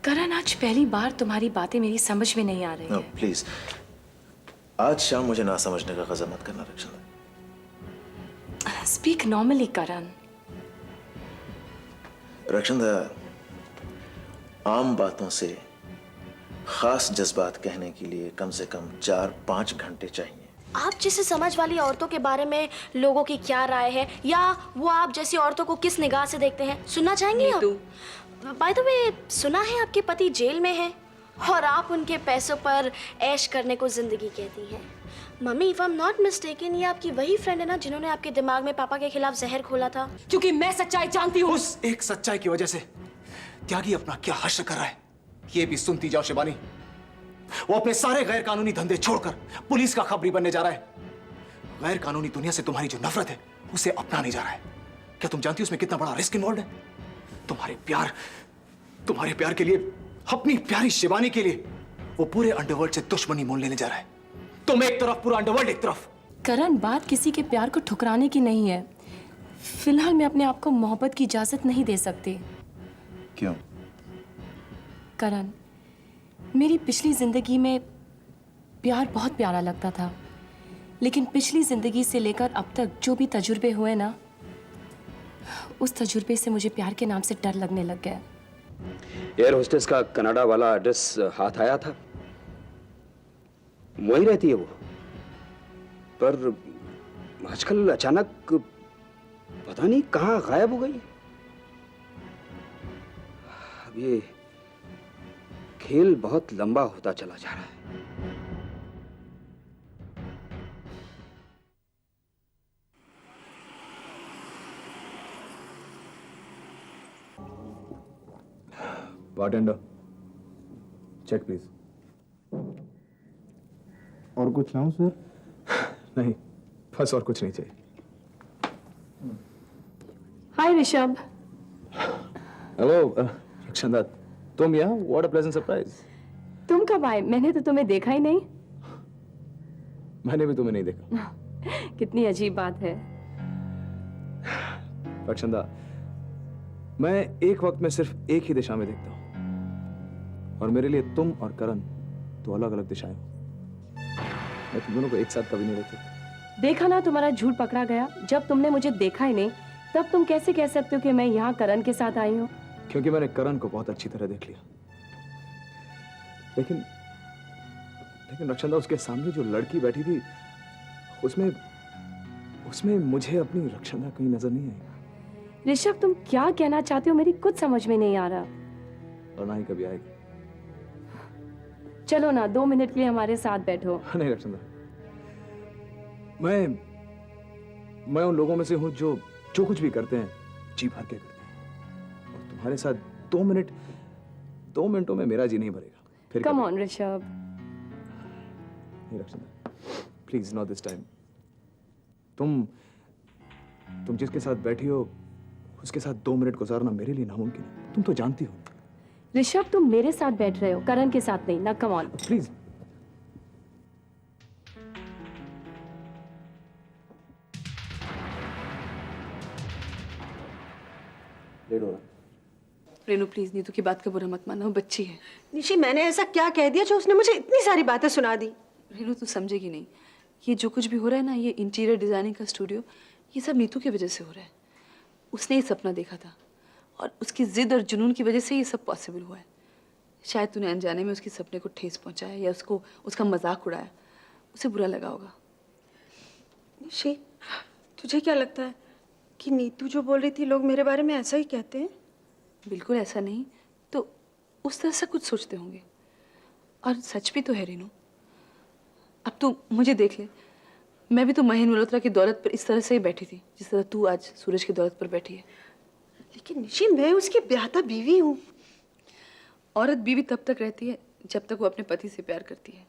करण, आज पहली बार तुम्हारी बातें मेरी समझ में नहीं आ रही है। प्लीज, आज शाम मुझे ना समझने का ग़ज़ब मत करना रक्षांदा। स्पीक नॉर्मली करण। रक्षांदा, आम बातों से खास जज्बात कहने के लिए कम से कम 4-5 घंटे चाहिए। आप जैसे समझ वाली औरतों के बारे में लोगों की क्या राय है, या वो आप जैसी औरतों को किस निगाह से देखते हैं, सुनना चाहेंगे आप? बाय द वे, सुना है आपके पति जेल में हैं और आप उनके पैसों पर ऐश करने को जिंदगी कहती हैं। Mummy, if I am not mistaken, ये आपकी वही फ्रेंड है ना जिन्होंने आपके दिमाग में पापा के खिलाफ जहर खोला था? क्योंकि मैं सच्चाई जानती हूँ। उस एक सच्चाई की वजह से त्यागी अपना क्या हश्र कर रहा है, ये भी सुनती जाओ शिवानी। वो अपने सारे गैर कानूनी धंधे छोड़कर पुलिस का खबरी बनने जा रहा है। गैर कानूनी दुनिया से तुम्हारी जो नफरत है उसे अपनाने जा रहा है। क्या तुम जानती हो उसमें कितना बड़ा रिस्क इन्वॉल्व है? तुम्हारे प्यार के लिए, अपनी प्यारी शिवानी के लिए वो पूरे अंडरवर्ल्ड से दुश्मनी मोल लेने जा रहा है। तुम एक तरफ, पूरा अंडरवर्ल्ड एक तरफ। करण, बात किसी के प्यार को ठुकराने की नहीं है। फिलहाल मैं अपने आप को मोहब्बत की इजाजत नहीं दे सकती। क्यों? करण, मेरी पिछली जिंदगी में प्यार बहुत प्यारा लगता था, लेकिन पिछली जिंदगी से लेकर अब तक जो भी तजुर्बे हुए ना, उस तजुर्बे से मुझे प्यार के नाम से डर लगने लग गया। एयर होस्टेस का कनाडा वाला एड्रेस हाथ आया था? वहीं रहती है वो, पर आजकल अचानक पता नहीं कहाँ गायब हो गई। अब ये खेल बहुत लंबा होता चला जा रहा है। Bartender, check please. और कुछ लाऊं सर? नहीं, बस और कुछ नहीं चाहिए। हाय ऋषभ। हेलो रक्षांदा, तुम यहाँ? What a pleasant surprise. तुम कब आए? मैंने तो तुम्हें देखा ही नहीं। मैंने भी तुम्हें नहीं देखा। कितनी अजीब बात है। रक्षांदा, मैं एक वक्त में सिर्फ एक ही दिशा में देखता हूँ, और मेरे लिए तुम और करण तो अलग अलग दिशाएं हो। मैं तुम दोनों को एक साथ कभी नहीं देख सकता। देखा ना, तुम्हारा झूठ पकड़ा गया। जब तुमने मुझे देखा ही नहीं, तब तुम कैसे कह सकते हो कि मैं यहाँ करण के साथ आई हूँ? क्योंकि मैंने करण को बहुत अच्छी तरह देख लिया। लेकिन रक्षांदा, उसके सामने जो लड़की बैठी थी, उसमें मुझे अपनी रक्षांदा कहीं नजर नहीं आई। ऋषभ, तुम क्या कहना चाहते हो? मेरी कुछ समझ में नहीं आ रहा। और ना ही कभी आएगी। चलो ना, 2 मिनट के लिए हमारे साथ बैठो। नहीं रक्षांदा, मैं उन लोगों में से हूं जो कुछ भी करते हैं जी भर के करते हैं, और तुम्हारे साथ 2 मिनटों में मेरा जी नहीं भरेगा। फिर कम ऑन ऋषभ। नहीं रक्षांदा, प्लीज नॉट दिस टाइम। तुम जिसके साथ बैठी हो उसके साथ 2 मिनट गुजारना मेरे लिए नामुमकिन है। तुम तो जानती हो। ऋषभ, तुम मेरे साथ बैठ रहे हो, करण के साथ नहीं ना। Come on please. Renu please, Neetu की बात का बुरा मत मानो, वो बच्ची है। निशी, मैंने ऐसा क्या कह दिया जो उसने मुझे इतनी सारी बातें सुना दी? रेनू, तू समझेगी नहीं। ये जो कुछ भी हो रहा है ना, ये इंटीरियर डिजाइनिंग का स्टूडियो, ये सब नीतू की वजह से हो रहा है। उसने ये सपना देखा था और उसकी जिद और जुनून की वजह से ये सब पॉसिबल हुआ है। शायद तूने अनजाने में उसके सपने को ठेस पहुंचाया या उसका मजाक उड़ाया, उसे बुरा लगा होगा। निशी, तुझे क्या लगता है कि नीतू जो बोल रही थी, लोग मेरे बारे में ऐसा ही कहते हैं? बिल्कुल ऐसा नहीं, तो उस तरह से कुछ सोचते होंगे। और सच भी तो है रेनू। अब तू मुझे देख ले, मैं भी तो महेंद्र मल्होत्रा की दौलत पर इस तरह से ही बैठी थी जिस तरह तू आज सूरज की दौलत पर बैठी है। लेकिन निशी, मैं उसकी ब्याहता बीवी हूँ। औरत बीवी तब तक रहती है जब तक वो अपने पति से प्यार करती है।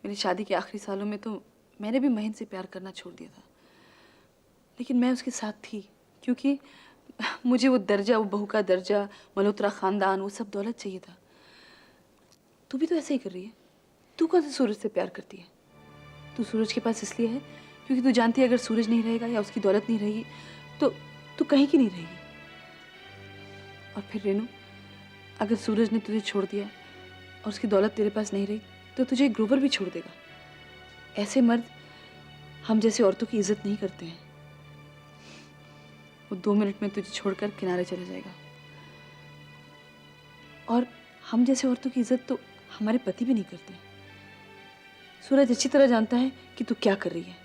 मेरी शादी के आखिरी सालों में तो मैंने भी महेंद्र से प्यार करना छोड़ दिया था, लेकिन मैं उसके साथ थी क्योंकि मुझे वो दर्जा, वो बहू का दर्जा, मल्होत्रा खानदान, वो सब दौलत चाहिए था। तू भी तो ऐसे ही कर रही है। तू कौन से सूरज से प्यार करती है? तू सूरज के पास इसलिए है क्योंकि तू जानती है अगर सूरज नहीं रहेगा या उसकी दौलत नहीं रहेगी तो तू कहीं की नहीं रहेगी। और फिर रेनू, अगर सूरज ने तुझे छोड़ दिया और उसकी दौलत तेरे पास नहीं रही तो तुझे ग्रोवर भी छोड़ देगा। ऐसे मर्द हम जैसे औरतों की इज्जत नहीं करते हैं। वो 2 मिनट में तुझे छोड़कर किनारे चला जाएगा। और हम जैसे औरतों की इज्जत तो हमारे पति भी नहीं करते। सूरज अच्छी तरह जानता है कि तू क्या कर रही है।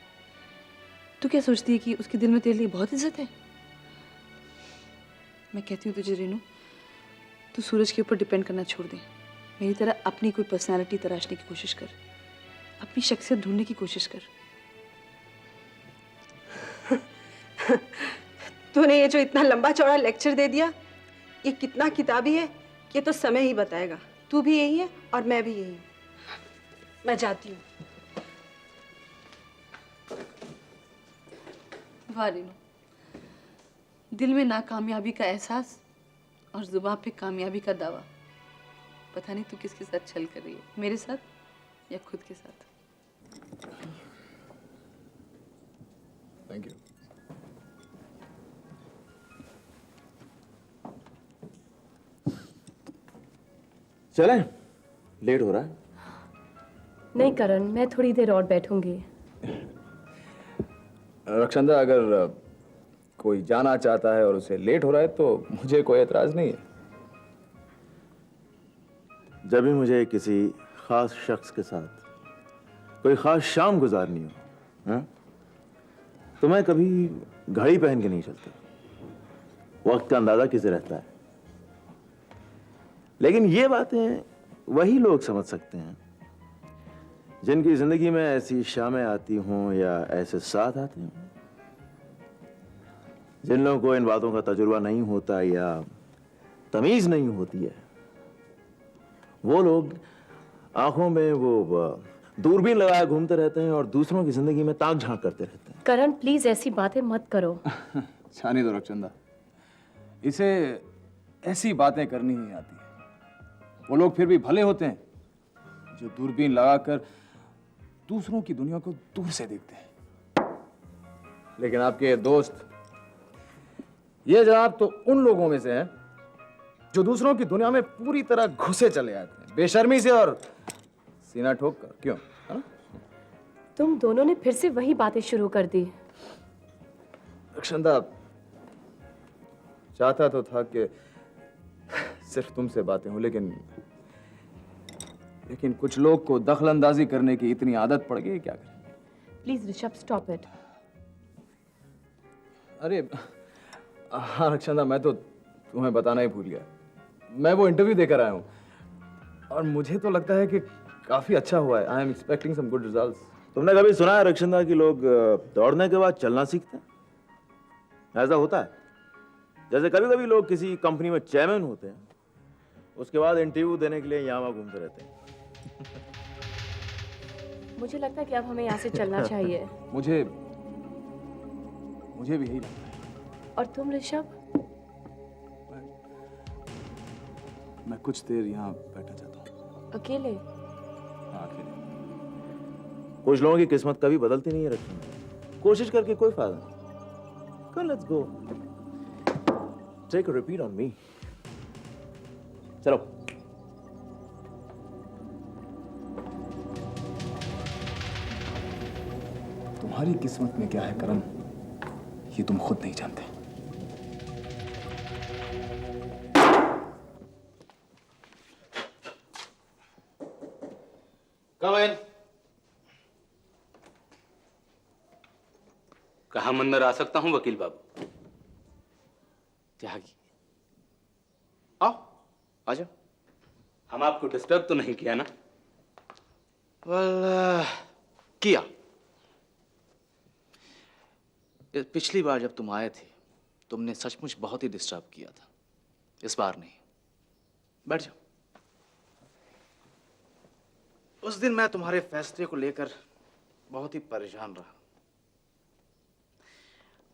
तू क्या सोचती है कि उसके दिल में तेरे लिए बहुत इज्जत है? मैं कहती हूँ तुझे रेनू, तू सूरज के ऊपर डिपेंड करना छोड़ दे। मेरी तरह अपनी कोई पर्सनालिटी तराशने की कोशिश कर, अपनी शख्सियत ढूंढने की कोशिश कर। तूने ये जो इतना लंबा चौड़ा लेक्चर दे दिया, ये कितना किताबी है ये तो समय ही बताएगा। तू भी यही है और मैं भी यही हूँ। मैं जाती हूँ। वाह रेनू, दिल में नाकामयाबी का एहसास और जुबान पे कामयाबी का दावा। पता नहीं तू किसके साथ छल कर रही है, मेरे साथ या खुद के साथ। Thank you. चलें, लेट हो रहा है। नहीं करण, मैं थोड़ी देर और बैठूंगी। रक्षंदा, अगर कोई जाना चाहता है और उसे लेट हो रहा है तो मुझे कोई एतराज नहीं है। जब भी मुझे किसी खास शख्स के साथ कोई खास शाम गुजारनी हो, हाँ, तो मैं कभी घड़ी पहन के नहीं चलता। वक्त का अंदाजा किसे रहता है। लेकिन ये बातें वही लोग समझ सकते हैं जिनकी जिंदगी में ऐसी शामें आती हों या ऐसे साथ आते हों। जिन लोगों को इन बातों का तजुर्बा नहीं होता या तमीज नहीं होती है, वो लोग आंखों में वो दूरबीन लगाए घूमते रहते हैं और दूसरों की जिंदगी में ताक झांक करते रहते हैं। करण प्लीज ऐसी बातें मत करो। छानी दो रक्षंदा, इसे ऐसी बातें करनी ही आती है। वो लोग फिर भी भले होते हैं जो दूरबीन लगाकर दूसरों की दुनिया को दूर से देखते हैं। लेकिन आपके दोस्त ये जनाब तो उन लोगों में से हैं जो दूसरों की दुनिया में पूरी तरह घुसे चले आते हैं, बेशर्मी से और सीना ठोक कर। क्यों? हा? तुम दोनों ने फिर से वही बातें शुरू कर दी। रक्षंदा, चाहता तो था कि सिर्फ तुमसे बातें हो, लेकिन कुछ लोग को दखलंदाजी करने की इतनी आदत पड़ गई, क्या करें। Please Rishabh, stop it. अरे हाँ रक्षंदा, मैं तो तुम्हें बताना ही भूल गया। मैं वो इंटरव्यू देकर आया हूँ और मुझे तो लगता है कि काफी अच्छा हुआ है। I am expecting some good results. तुमने कभी सुना है रक्षंदा कि लोग दौड़ने के बाद चलना सीखते हैं? ऐसा होता है जैसे कभी कभी लोग किसी कंपनी में चेयरमैन होते हैं, उसके बाद इंटरव्यू देने के लिए यहाँ वहाँ घूमते रहते हैं। मुझे लगता है कि अब हमें यहाँ से चलना चाहिए। मुझे भी यही लगता है। और तुम ऋषभ? मैं कुछ देर यहाँ बैठना चाहता हूँ। अकेले? हाँ, अकेले। कुछ लोगों की किस्मत कभी बदलती नहीं है रक्षंदा। कोशिश करके कोई फायदा नहीं। Come, let's go. Take a repeat on me. चलो। तुम्हारी किस्मत में क्या है करण, ये तुम खुद नहीं जानते। Come in. कहाँ मंदिर आ सकता हूँ वकील बाबू? त्यागी, आओ, आ जाओ। हम आपको डिस्टर्ब तो नहीं किया ना? किया। पिछली बार जब तुम आए थे तुमने सचमुच बहुत ही डिस्टर्ब किया था। इस बार नहीं। बैठ जाओ। उस दिन मैं तुम्हारे फैसले को लेकर बहुत ही परेशान रहा।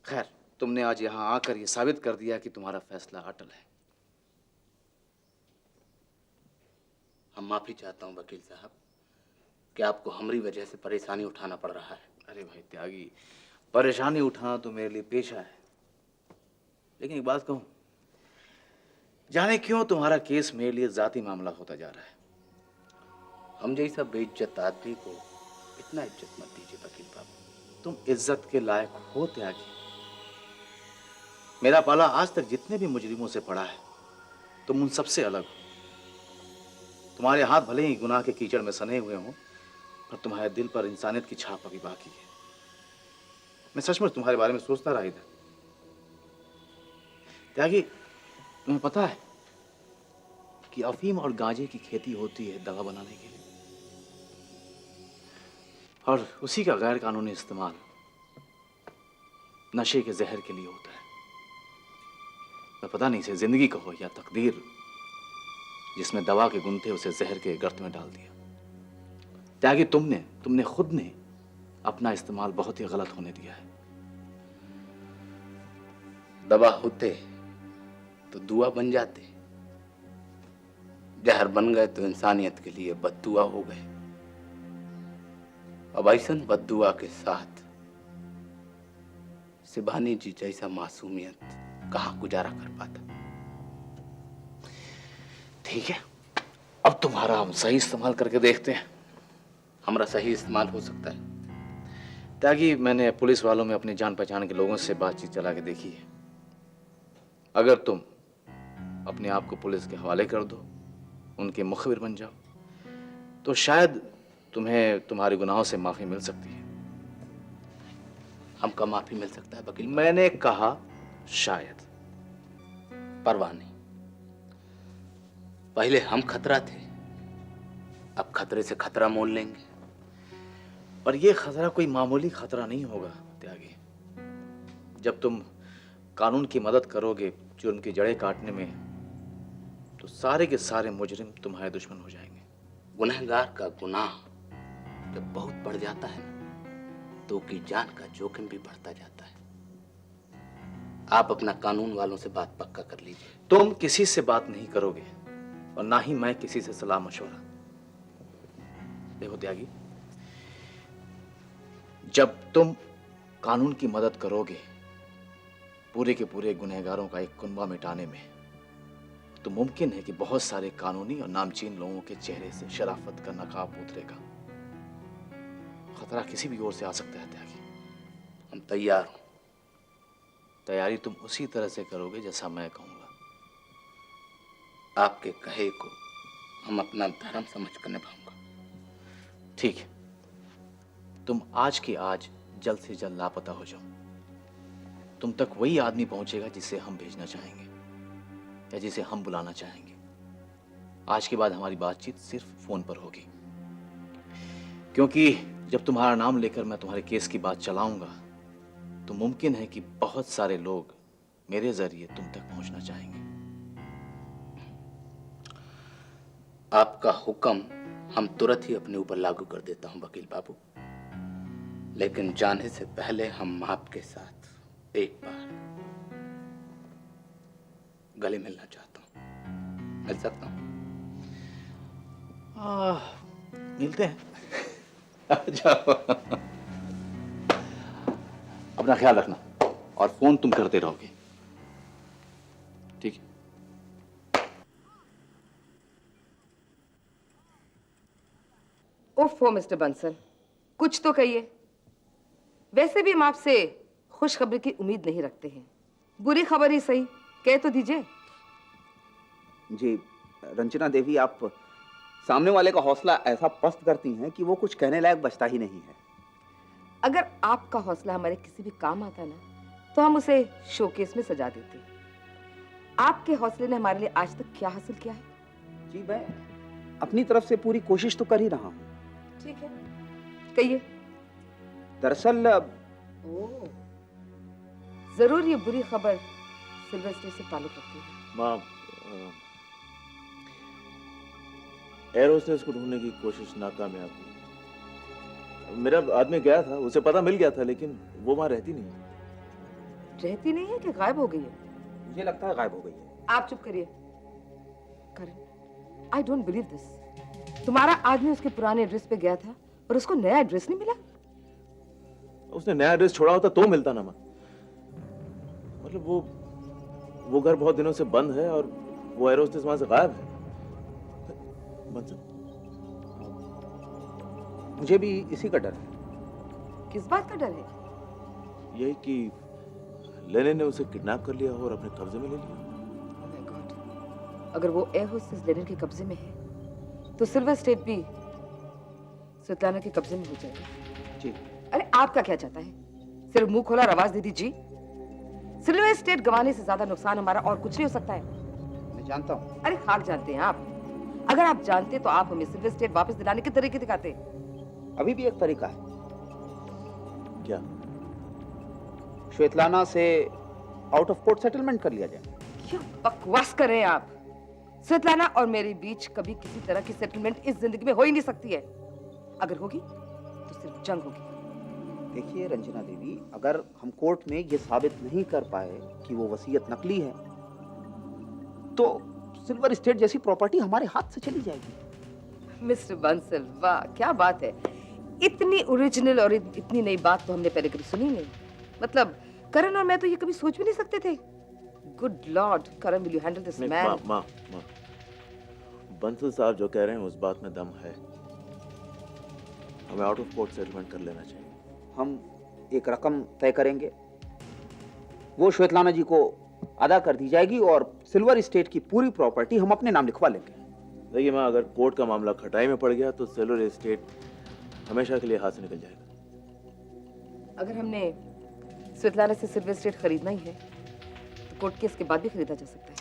खैर, तुमने आज यहां आकर यह साबित कर दिया कि तुम्हारा फैसला अटल है। हम माफी चाहता हूँ वकील साहब कि आपको हमारी वजह से परेशानी उठाना पड़ रहा है। अरे भाई त्यागी, परेशानी उठाना तो मेरे लिए पेशा है। लेकिन एक बात कहूं, जाने क्यों तुम्हारा केस मेरे लिए जाती मामला होता जा रहा है। हम जैसा बेइज्जत आदमी को इतना इज्जत मत दीजिए वकील बाबू। तुम इज्जत के लायक हो त्यागी। मेरा पाला आज तक जितने भी मुजरिमों से पड़ा है, तुम उन सबसे अलग हो। तुम्हारे हाथ भले ही गुनाह के कीचड़ में सने हुए हों, पर तुम्हारे दिल पर इंसानियत की छाप अभी बाकी है। मैं सचमुच तुम्हारे बारे में सोचता रहा था त्यागी। तुम्हें पता है कि अफीम और गांजे की खेती होती है दवा बनाने के लिए, और उसी का गैर कानूनी इस्तेमाल नशे के जहर के लिए होता है। मैं पता नहीं इसे जिंदगी कहो या तकदीर, जिसमें दवा के गुण थे उसे जहर के गर्त में डाल दिया। त्यागी तुमने खुद ने अपना इस्तेमाल बहुत ही गलत होने दिया है। दवा होते तो दुआ बन जाते, जहर बन गए तो इंसानियत के लिए बद्दुआ हो गए। अब ऐसन बद्दुआ के साथ सिबानी जी जैसा मासूमियत कहां गुजारा कर पाता। ठीक है, अब तुम्हारा हम सही इस्तेमाल करके देखते हैं। हमारा सही इस्तेमाल हो सकता है त्यागी। मैंने पुलिस वालों में अपनी जान पहचान के लोगों से बातचीत चला के देखी है। अगर तुम अपने आप को पुलिस के हवाले कर दो, उनके मुखबिर बन जाओ, तो शायद तुम्हें तुम्हारे गुनाहों से माफी मिल सकती है। हमको माफी मिल सकता है वकील? मैंने कहा शायद। परवाह नहीं, पहले हम खतरा थे, अब खतरे से खतरा मोल लेंगे। पर यह खतरा कोई मामूली खतरा नहीं होगा त्यागी। जब तुम कानून की मदद करोगे जुर्म की जड़ें काटने में, तो सारे के सारे मुजरिम तुम्हारे दुश्मन हो जाएंगे। गुनहगार का गुनाह जब बहुत बढ़ जाता है तो उसकी जान का जोखिम भी बढ़ता जाता है। आप अपना कानून वालों से बात पक्का कर लीजिए। तुम किसी से बात नहीं करोगे और ना ही मैं किसी से सलाह मशवरा। देखो त्यागी, जब तुम कानून की मदद करोगे पूरे के पूरे गुनहगारों का एक कुनबा मिटाने में, तो मुमकिन है कि बहुत सारे कानूनी और नामचीन लोगों के चेहरे से शराफत का नकाब उतरेगा। खतरा किसी भी ओर से आ सकता है त्यागी। हम तैयार हो। तैयारी तुम उसी तरह से करोगे जैसा मैं कहूंगा। आपके कहे को हम अपना धर्म समझकर निभाऊंगा। ठीक है, तुम आज के आज जल्द से जल्द लापता हो जाओ। तुम तक वही आदमी पहुंचेगा जिसे हम भेजना चाहेंगे या जिसे हम बुलाना चाहेंगे। आज के बाद हमारी बातचीत सिर्फ फोन पर होगी, क्योंकि जब तुम्हारा नाम लेकर मैं तुम्हारे केस की बात चलाऊंगा तो मुमकिन है कि बहुत सारे लोग मेरे जरिए तुम तक पहुंचना चाहेंगे। आपका हुक्म हम तुरंत ही अपने ऊपर लागू कर देता हूं वकील बाबू, लेकिन जाने से पहले हम आपके साथ एक बार गले मिलना चाहता हूं। मिल सकता हूं? मिलते हैं। जाओ। अपना ख्याल रखना और फोन तुम करते रहोगे, ठीक है? ओफो मिस्टर बंसल, कुछ तो कहिए। वैसे भी हम आपसे खुशखबरी की उम्मीद नहीं रखते हैं, बुरी खबर ही सही कह तो दीजिए। जी रंजना देवी, आप सामने वाले का हौसला ऐसा पस्त करती हैं कि वो कुछ कहने लायक बचता ही नहीं है। अगर आपका हौसला हमारे किसी भी काम आता ना, तो हम उसे शोकेस में सजा देते। आपके हौसले ने हमारे लिए आज तक क्या हासिल किया है? जी मैं अपनी तरफ से पूरी कोशिश तो कर ही रहा हूँ। ठीक है, कहिए। दरअसल जरूर ये बुरी खबर सिल्वर स्टेट से ताल्लुक रखती है। माँ, एयर होस्टेस को ढूंढने की कोशिश नाकामयाब हुई। मेरा आदमी गया था, उसे पता मिल गया था, लेकिन वो वहां रहती नहीं है। रहती नहीं है कि गायब हो गई है? मुझे लगता है गायब हो गई है। आप चुप करिए। करण, आई डोंट बिलीव दिस। तुम्हारा आदमी उसके पुराने एड्रेस पे गया था और उसको नया एड्रेस नहीं मिला? उसने नया एड्रेस छोड़ा होता तो मिलता ना माँ। मतलब वो घर बहुत दिनों से बंद है और वो एयर होस्टेस वहां से गायब है। बंसल, मुझे भी इसी का डर है। किस बात का डर है? यही कि लेनिन ने उसे किडनैप कर लिया हो और अपने कब्जे में ले लिया। Oh my God. अगर वो एयर होस्टेस लेनिन के कब्जे में है तो सिल्वर स्टेट भी स्वेतलाना के कब्जे में हो जाएगा। जी। अरे आप क्या चाहता है? सिर्फ मुंह खोला और आवाज दे दी जी। सिल्वर स्टेट गंवाने से ज्यादा नुकसान हमारा और कुछ नहीं हो सकता है। मैं जानता हूँ। अरे खाक जानते हैं आप। अगर आप जानते तो आप हमें सिल्वर स्टेट वापस दिलाने के तरीके दिखाते। अभी भी एक तरीका है। क्या? श्वेतलाना से आउट ऑफ कोर्ट सेटलमेंट कर लिया जाए। क्या बकवास कर रहे हैं आप? स्वेतलाना और मेरे बीच कभी किसी तरह की सेटलमेंट इस जिंदगी में हो ही नहीं सकती है। अगर होगी तो सिर्फ जंग होगी। देखिए रंजना देवी, अगर हम कोर्ट में ये साबित नहीं कर पाए कि वो वसीयत नकली है तो सिल्वर स्टेट जैसी प्रॉपर्टी हमारे हाथ से चली जाएगी। मिस्टर बंसल, वाह क्या बात है। इतनी ओरिजिनल और इतनी नई बात तो हमने पहले कभी सुनी नहीं। मतलब करण और मैं तो ये कभी सोच भी नहीं सकते थे। Good Lord, Karan, will you handle this man? माँ, बंसल साहब जो कह रहे हैं उस बात में दम है। हमें आउट ऑफ कोर्ट सेटलमेंट कर लेना चाहिए। हम एक रकम तय करेंगे, वो श्वेतलाना जी को अदा कर दी जाएगी और सिल्वर स्टेट की पूरी प्रॉपर्टी हम अपने नाम लिखवा लेंगे। देखिए माँ, अगर कोर्ट का मामला खटाई में पड़ गया तो सिल्वर स्टेट हमेशा के लिए हाथ से निकल जाएगा। अगर हमने स्वेतलाना से सिल्वर स्टेट खरीदना ही है तो कोर्ट केस के बाद भी खरीदा जा सकता है।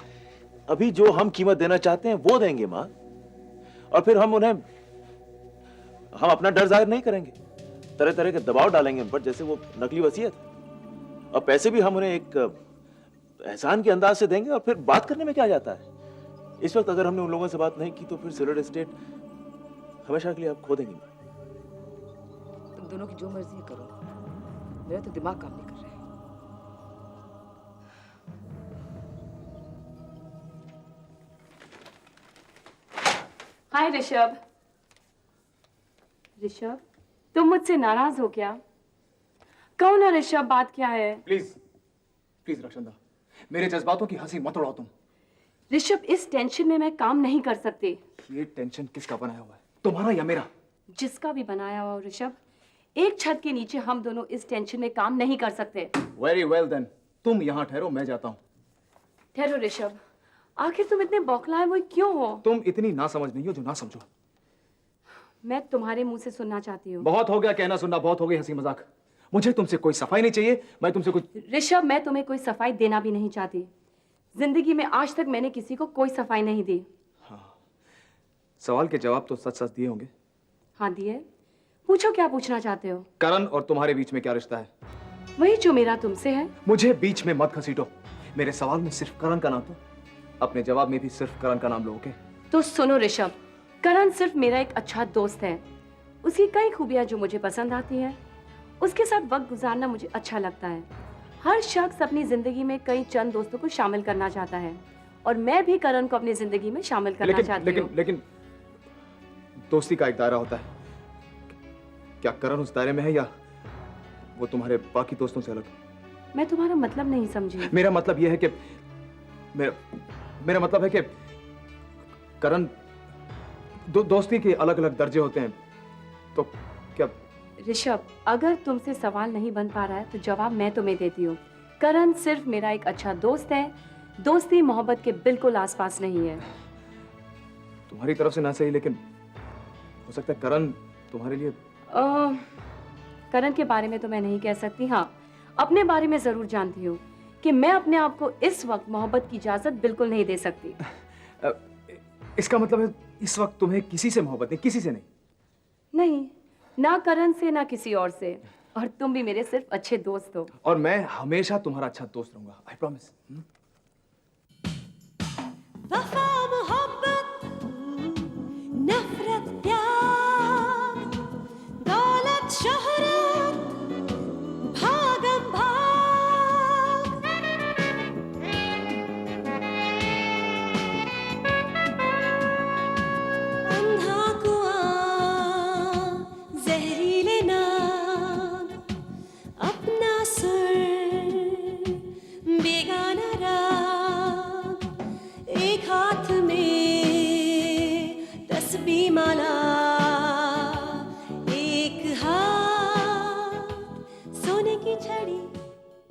अभी जो हम कीमत देना चाहते हैं वो देंगे माँ, और फिर हम अपना डर जाहिर नहीं करेंगे। तरह तरह के दबाव डालेंगे उन पर, जैसे वो नकली वसीयत है। और पैसे भी हम उन्हें एक एहसान के अंदाज से देंगे और फिर बात करने में क्या जाता है। इस वक्त अगर हमने उन लोगों से बात नहीं की तो फिर सिल्वर स्टेट हमेशा के लिए आप खो देंगे। तुम दोनों की जो मर्जी है करो, मेरा तो दिमाग काम नहीं कर रहा है। हाय ऋषभ। ऋषभ, तुम मुझसे नाराज हो क्या? कहो ना ऋषभ, बात क्या है? प्लीज प्लीज रक्षंदा, मेरे जज्बातों की हंसी मत उड़ाओ तुम। ऋषभ, इस टेंशन में मैं काम नहीं कर सकती। ये टेंशन किसका बनाया हुआ है, तुम्हारा या मेरा? जिसका भी बनाया हुआ हो ऋषभ, एक छत के नीचे हम दोनों इस टेंशन में काम नहीं कर सकते। वेरी वेल देन, तुम यहाँ ठहरो, मैं जाता हूँ। ठहरो ऋषभ, आखिर तुम इतने बौखलाए हुए क्यों हो? तुम इतनी ना समझ नहीं हो जो ना समझो। मैं तुम्हारे मुंह से सुनना चाहती हूँ। बहुत हो गया कहना सुनना, बहुत हो गई हंसी मजाक। मुझे तुमसे कोई सफाई नहीं चाहिए, मैं तुमसे कुछ। ऋषभ, मैं तुम्हें कोई सफाई देना भी नहीं चाहती। जिंदगी में आज तक मैंने किसी को कोई सफाई नहीं दी। हाँ, सवाल के जवाब तो सच सच दिए होंगे। हाँ दिए। पूछो क्या पूछना चाहते हो? करण और तुम्हारे बीच में क्या रिश्ता है? वही जो मेरा तुमसे है। मुझे बीच में मत घसीटो। मेरे सवाल में सिर्फ करण का नाम तो, अपने जवाब में भी सिर्फ करण का नाम लोगे। तो सुनो ऋषभ, करण सिर्फ मेरा एक अच्छा दोस्त है। उसकी कई खूबियां जो मुझे पसंद आती हैं। उसके साथ वक्त गुजारना मुझे अच्छा लगता है। हर शख्स अपनी जिंदगी में कई चंद दोस्तों को शामिल करना चाहता है और मैं भी करण को अपनी जिंदगी में शामिल करना चाहती हूँ। लेकिन दोस्ती का एक दायरा होता है। क्या करण उस दायरे में है या वो तुम्हारे बाकी दोस्तों से अलग? मैं तुम्हारा मतलब नहीं समझी। मेरा मतलब यह है कि मेरा मतलब है कि करण, दोस्ती के अलग अलग दर्जे होते हैं। तो क्या? ऋषभ, अगर तुमसे सवाल नहीं बन पा रहा है तो जवाब मैं तुम्हें देती हूँ। करण सिर्फ मेरा एक अच्छा दोस्त है। दोस्ती मोहब्बत के बिल्कुल आसपास नहीं है। तुम्हारी तरफ से ना सही, लेकिन हो सकता है करण तुम्हारे लिए। करण के बारे में तो मैं नहीं कह सकती। हाँ, अपने बारे में जरूर जानती हूँ कि मैं अपने आप को इस वक्त मोहब्बत की इजाजत बिल्कुल नहीं दे सकती। इसका मतलब है इस वक्त तुम्हें किसी से मोहब्बत नहीं? किसी से नहीं? नहीं, ना करण से ना किसी और से। और तुम भी मेरे सिर्फ अच्छे दोस्त हो। और मैं हमेशा तुम्हारा अच्छा दोस्त रहूंगा, आई प्रॉमिस। वफा मोहब्बत नफरत प्यार दौलत शोहरत भागम भाग अंधा कुआं जहरीले नाम अपना सुर बेगाना राग एक तस्बीह माला